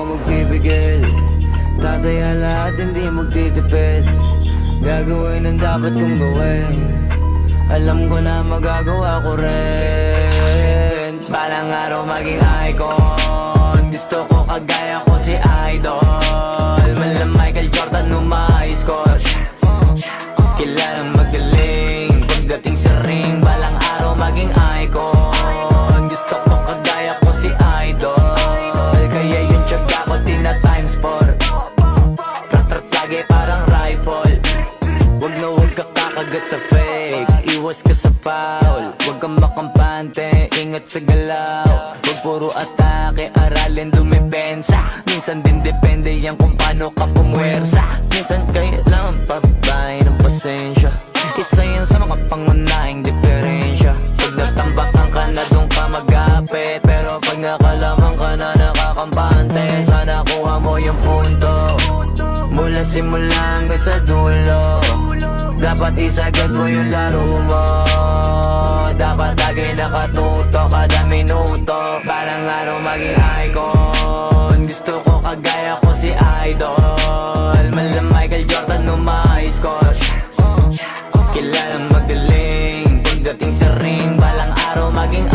magpipigil. Tataya lahat, hindi magtitipid. Gagawin ang dapat kong gawin. Alam ko na magagawa ko rin. Balang araw maging icon. Gusto ko kagaya ko si Idol. Mala Michael Jordan score. Kilalang magaling pagdating sa ring. Balang araw maging icon. Gusto ko kagaya ko si Idol. Kaya yung tiyaga ko tina-times 4. Rat-rat lagi parang rifle. Wag na wag ka kakagat sa fake. Iwas ka sa foul. Wag kang makampante, ingat sa galaw. Wag puro atake, aralin dumipensa. Minsan din depende yan kung paano ka pumwersa. Minsan kailangan pabay ng pasensya. Isa yan sa mga pangunahing diferensya. Pag natambakan ka na doon ka mag-apit. Pero pag nakalaman ka na nakakampante, sana kuha mo yung punto. Mula simula hanggang sa dulo, dapat isagad mo yung laro mo. Dapat lagi nakatuto kada minuto. Parang araw maging icon. Gusto ko kagaya ko si Idol. Mala Michael Jordan score. Kilalang magaling pagdating sa ring. Balang araw maging